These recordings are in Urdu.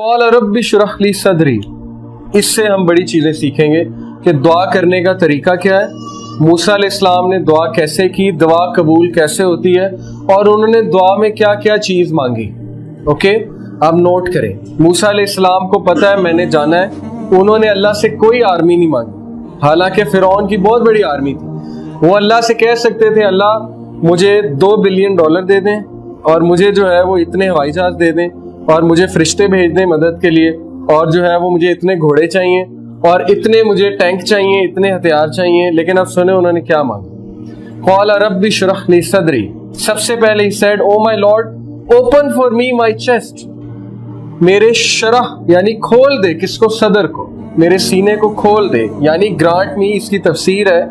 قال رب اشرح لی صدری، اس سے ہم بڑی چیزیں سیکھیں گے کہ دعا کرنے کا طریقہ کیا ہے، موسیٰ علیہ السلام نے دعا کیسے کی، دعا قبول کیسے ہوتی ہے، اور انہوں نے دعا میں کیا کیا چیز مانگی۔ اوکے، اب نوٹ کریں، موسیٰ علیہ السلام کو پتہ ہے میں نے جانا ہے، انہوں نے اللہ سے کوئی آرمی نہیں مانگی، حالانکہ فرعون کی بہت بڑی آرمی تھی۔ وہ اللہ سے کہہ سکتے تھے اللہ مجھے $2 بلین دے دیں، اور مجھے جو ہے وہ اتنے ہوائی جہاز دے دیں، اور مجھے فرشتے بھیج دیں مدد کے لیے، اور جو ہے وہ مجھے اتنے گھوڑے چاہیے، اور اتنے مجھے ٹینک چاہیے، اتنے ہتھیار چاہیے۔ لیکن اب سنیں انہوں نے کیا مانگا۔ قال رب اشرح لی صدری، سب سے پہلے he said oh my Lord open for me my chest، میرے شرح یعنی کھول دے، کس کو؟ صدر کو، میرے سینے کو کھول دے، یعنی گرانٹ می، اس کی تفسیر ہے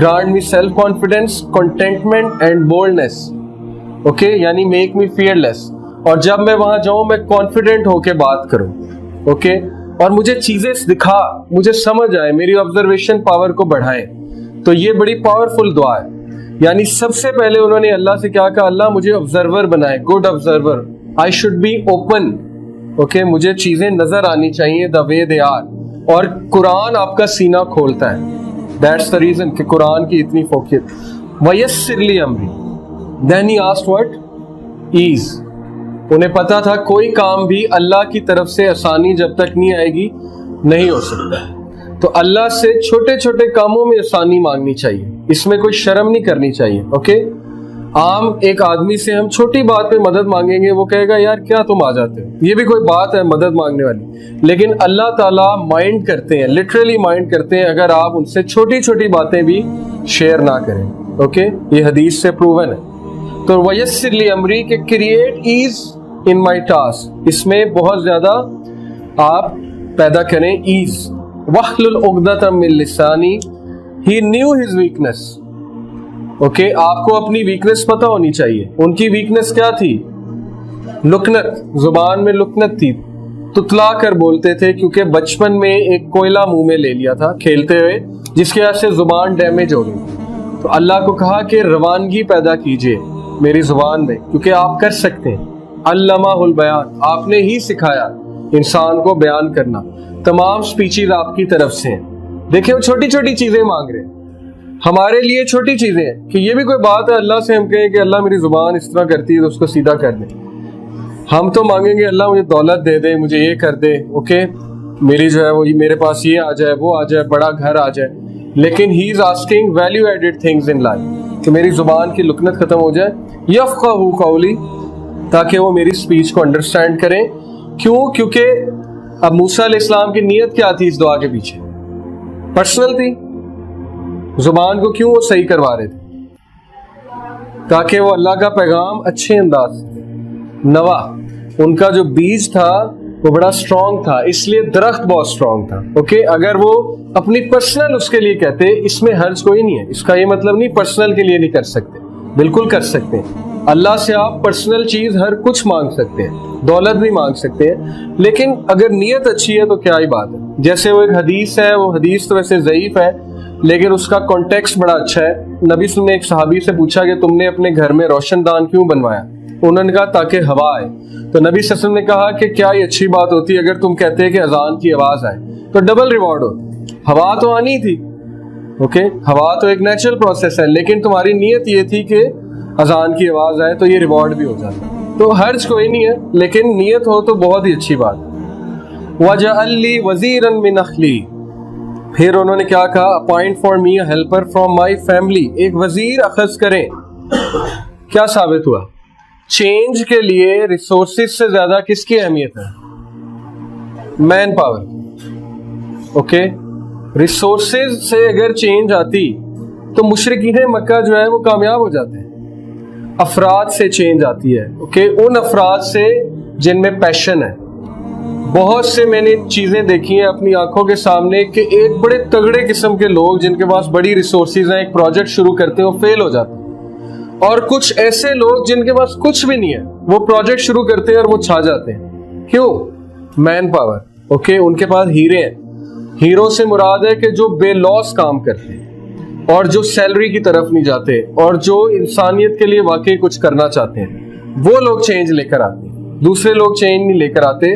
grant me self confidence, contentment and boldness, okay, یعنی میک می فیئر لیس، اور جب میں وہاں جاؤں میں کانفیڈنٹ ہو کے بات کروں، اوکے، اور مجھے چیزیں دکھا، مجھے سمجھ آئے، میری آبزرویشن پاور کو بڑھائے۔ تو یہ بڑی پاورفل دعا ہے، یعنی سب سے پہلے انہوں نے اللہ سے کیا کہا، اللہ مجھے آبزرور بنائے، good observer, I should be open, okay, مجھے چیزیں نظر آنی چاہیے دا وے دے آر، اور قرآن آپ کا سینہ کھولتا ہے، دیٹس دا ریزن کہ قرآن کی اتنی فوقیت۔ وَيَسِّرْ لِي أَمْرِي، then he asked what؟ ease، انہیں پتا تھا کوئی کام بھی اللہ کی طرف سے آسانی جب تک نہیں آئے گی نہیں ہو سکتا، تو اللہ سے چھوٹے چھوٹے کاموں میں آسانی مانگنی چاہیے، اس میں کوئی شرم نہیں کرنی چاہیے، اوکے۔ عام ایک آدمی سے ہم چھوٹی بات پہ مدد مانگیں گے، وہ کہے گا یار کیا تم آ جاتے ہو، یہ بھی کوئی بات ہے مدد مانگنے والی، لیکن اللہ تعالیٰ مائنڈ کرتے ہیں، لٹرلی مائنڈ کرتے ہیں اگر آپ ان سے چھوٹی چھوٹی باتیں بھی شیئر نہ کریں، اوکے، یہ حدیث سے پروون ہے۔ تو وَيَسِّرْ لِي أَمْرِي کہ کریٹ ایز ان مائی ٹاسک، اس میں بہت زیادہ آپ پیدا کریں ایز۔ وَاحْلُلْ عُقْدَةً مِّن لِّسَانِي، he knew his weakness، okay, آپ کو اپنی ویکنس پتہ ہونی چاہیے۔ ان کی ویکنس کیا تھی؟ لکنت، زبان میں لکنت تھی، تتلا کر بولتے تھے، کیونکہ بچپن میں ایک کوئلہ منہ میں لے لیا تھا کھیلتے ہوئے، جس کی وجہ سے زبان ڈیمیج ہو گئی۔ تو اللہ کو کہا کہ روانگی پیدا کیجئے میری زبان میں، کیونکہ آپ کر سکتے ہیں۔ علمہ البیان، آپ نے ہی سکھایا انسان کو بیان کرنا، تمام سپیچز آپ کی طرف سے ہیں۔ دیکھیں وہ چھوٹی چھوٹی چیزیں مانگ رہے ہیں، ہمارے لیے چھوٹی چیزیں ہیں کہ یہ بھی کوئی بات ہے اللہ سے ہم کہیں کہ اللہ میری زبان اس طرح کرتی ہے تو اس کو سیدھا کر دیں۔ ہم تو مانگیں گے اللہ مجھے دولت دے دے، مجھے یہ کر دے، اوکے، میری جو ہے وہ میرے پاس یہ آ جائے، وہ آ جائے، بڑا گھر آ جائے، لیکن he is asking value added things in life, کہ میری زبان کی لکنت ختم ہو جائے، یفقہوا قولی، تاکہ وہ میری سپیچ کو انڈرسٹینڈ کریں۔ کیوں؟ کیونکہ اب موسیٰ علیہ السلام کی نیت کیا تھی اس دعا کے پیچھے؟ پرسنل تھی، زبان کو کیوں وہ صحیح کروا رہے تھے؟ تاکہ وہ اللہ کا پیغام اچھے انداز سے نوا، ان کا جو بیج تھا وہ بڑا سٹرونگ تھا، اس لیے درخت بہت سٹرونگ تھا، اوکے۔ اگر وہ اپنی پرسنل اس کے لیے کہتے، اس میں حرج کوئی نہیں ہے، اس کا یہ مطلب نہیں پرسنل کے لیے نہیں کر سکتے، بالکل کر سکتے ہیں۔ اللہ سے آپ پرسنل چیز ہر کچھ مانگ سکتے ہیں، دولت بھی مانگ سکتے ہیں، لیکن اگر نیت اچھی ہے تو کیا ہی بات ہے۔ جیسے وہ ایک حدیث ہے، وہ حدیث تو ویسے ضعیف ہے لیکن اس کا کانٹیکسٹ بڑا اچھا ہے۔ نبی صلی اللہ علیہ وسلم نے ایک صحابی سے پوچھا کہ تم نے اپنے گھر میں روشن دان کیوں بنوایا؟ انہوں نے کہا تاکہ ہوا آئے۔ تو نبی صلی اللہ علیہ وسلم نے کہا کہ کیا یہ اچھی بات ہوتی ہے اگر تم کہتے کہ اذان کی آواز آئے تو ڈبل ریوارڈ ہوتی، ہوا تو آنی تھی، اوکے، ہوا تو ایک نیچرل پروسیس ہے، لیکن تمہاری نیت یہ تھی کہ اذان کی آواز آئے تو یہ ریوارڈ بھی ہو جاتا، تو حرج کوئی نہیں ہے، لیکن نیت ہو تو بہت ہی اچھی بات ہے۔ وَجَعَلْ لِي وَزِيرًا مِّنْ أَخْلِي، پھر انہوں نے کیا کہا، appoint for me a helper from my family, ایک وزیر اخذ کریں۔ کیا ثابت ہوا؟ چینج کے لیے ریسورسز سے زیادہ کس کی اہمیت ہے؟ Man power, okay. ریسورسز سے اگر چینج آتی تو مشرکین مکہ جو ہے وہ کامیاب ہو جاتے ہیں۔ افراد سے چینج آتی ہے، اوکے، ان افراد سے جن میں پیشن ہے۔ بہت سے میں نے چیزیں دیکھی ہیں اپنی آنکھوں کے سامنے کہ ایک بڑے تگڑے قسم کے لوگ جن کے پاس بڑی ریسورسز ہیں، ایک پروجیکٹ شروع کرتے ہیں وہ فیل ہو جاتے ہیں، اور کچھ ایسے لوگ جن کے پاس کچھ بھی نہیں ہے وہ پروجیکٹ شروع کرتے ہیں اور وہ چھا جاتے ہیں۔ کیوں؟ مین پاور، اوکے، ان کے پاس ہیرے ہیں۔ ہیرو سے مراد ہے کہ جو بے لوس کام کرتے ہیں اور جو سیلری کی طرف نہیں جاتے اور جو انسانیت کے لیے واقعی کچھ کرنا چاہتے ہیں، وہ لوگ چینج لے کر آتے ہیں، دوسرے لوگ چینج نہیں لے کر آتے۔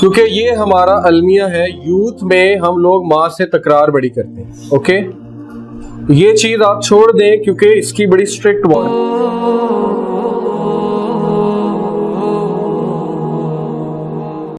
کیونکہ یہ ہمارا المیہ ہے. یوتھ میں ہم لوگ ماں سے تکرار بڑی کرتے ہیں. اوکے, یہ چیز آپ چھوڑ دیں کیونکہ اس کی بڑی اسٹرکٹ وارننگ.